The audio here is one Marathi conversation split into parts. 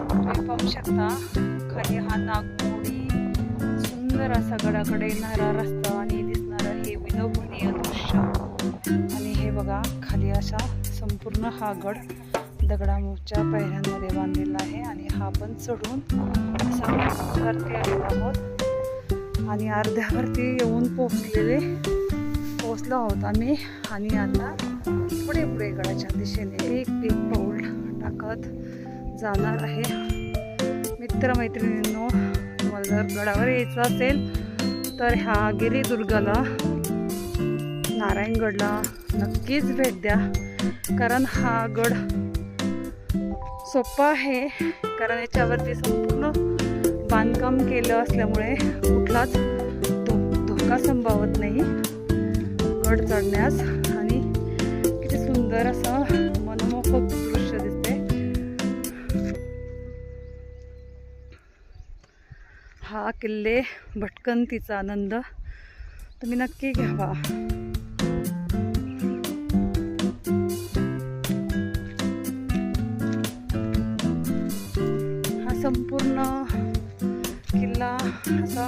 तुम्ही पाहू शकता खाली हा नागमोडी सुंदर असा गडाकडे येणारा रस्ता आणि दिसणारं हे विलोभनीय दृश्य. आणि हे बघा खाली असा संपूर्ण हा गड दगडाच्या पायऱ्यांमध्ये बांधलेला आहे आणि हा पण चढून असा वरती आलेलो आहोत आणि अर्ध्यावरती येऊन पोहोचलो आहोत आम्ही. आणि आता पुढे पुढे गडाच्या दिशेने एक पाऊल टाकत जाणार आहे. मित्रमैत्रिणींनो, तुम्हाला जर गडावर यायचं असेल तर ह्या गिरिदुर्गाला नारायणगडला नक्कीच भेट द्या. कारण हा गड सोपा आहे, कारण याच्यावरती संपूर्ण बांधकाम केलं असल्यामुळे कुठलाच धोका संभावत नाही गड चढण्यास. आणि किती सुंदर असं मनमोहक दृश्य दिसते. हा किल्ले भटकंतीचा आनंद तुम्ही नक्की घ्यावा. संपूर्ण किल्ला असा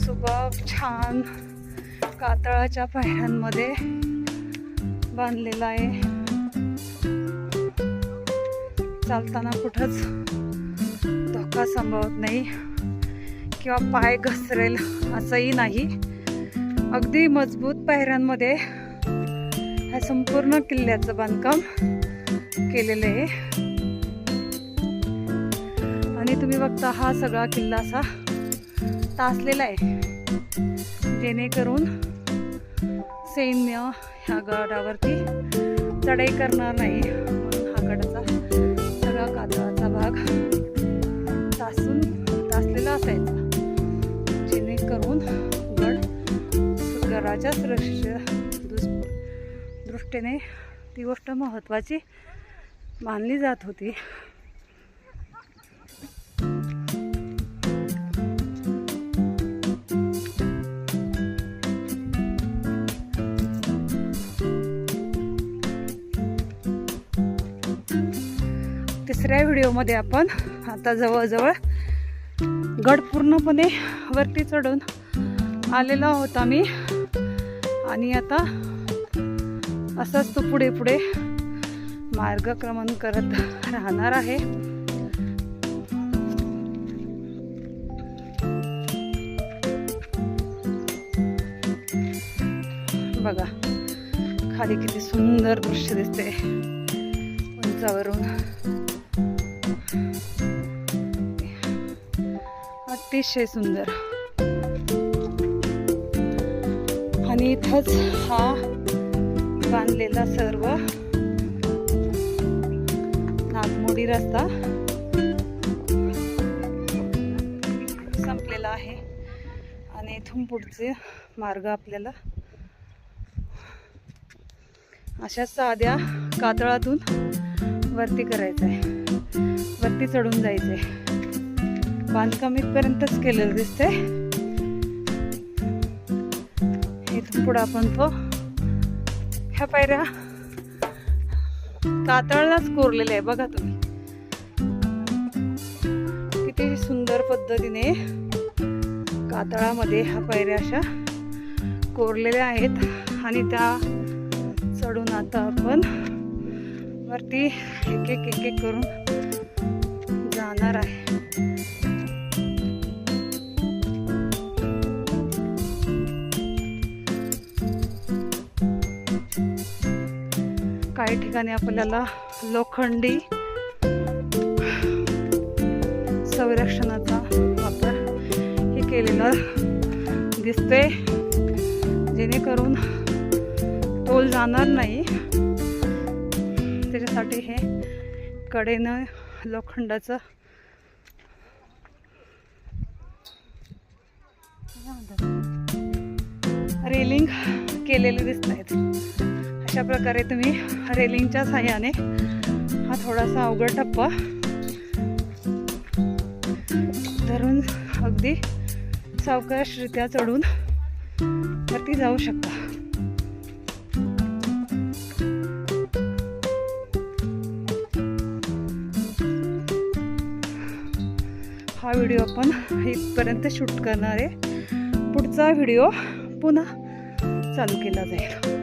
सुबक छान कातळाच्या पायऱ्यांमध्ये बांधलेला आहे. चालताना कुठंच धोका संभवत नाही किंवा पाय घसरेल असंही नाही. अगदी मजबूत पायऱ्यांमध्ये ह्या संपूर्ण किल्ल्याचं बांधकाम केलेलं आहे. आणि तुम्ही बघता हा सगळा किल्ला असा तासलेला आहे, जेणेकरून सैन्य ह्या गडावरती चढाई करणार नाही. म्हणून हा गडाचा सगळा कातळाचा भाग तासलेला असायचा, जेणेकरून गडाच्या सुरक्षेच्या दृष्टीने ती गोष्ट महत्त्वाची मानली जात होती. तिसऱ्या व्हिडिओमध्ये आपण आता जवळजवळ गड पूर्णपणे वरती चढून आलेलो आहोत आम्ही. आणि आता असंच तो पुढे पुढे मार्गक्रमण करत राहणार आहे. बघा खाली किती सुंदर दृश्य दिसते उंचावरून. अतिशय सुंदर. आणि इथंच हा बांधलेला सर्व नागमोडी रस्ता संपलेला आहे आणि इथून पुढचे मार्ग आपल्याला अशा साध्या कातळातून वरती करायचं आहे, वरती चढून जायचंय. बांधकाम इथपर्यंतच केलेलं दिसतंय. इथून पुढे आपण तो ह्या पायऱ्या कातळालाच कोरलेल्या आहे. बघा तुम्ही किती सुंदर पद्धतीने कातळामध्ये ह्या पायऱ्या अशा कोरलेल्या आहेत. आणि त्या चढून आता आपण वरती एक एक करून जाणार आहे. काही ठिकाणी आपल्याला लोखंडी संरक्षणाचा वापर हे केलेला दिसतोय, जेणेकरून तोल जाणार नाही. त्याच्यासाठी हे कडेनं लोखंडाचं रेलिंग केलेले दिसत आहेत. अशा प्रकारे तुम्ही रेलिंगच्या साहाय्याने हा थोडासा अवघड टप्पा धरून अगदी सावकाशरित्या चढून वरती जाऊ शकता. हा व्हिडिओ आपण इथपर्यंत शूट करणार आहे. पुढचा व्हिडिओ पुन्हा चालू केला जाईल.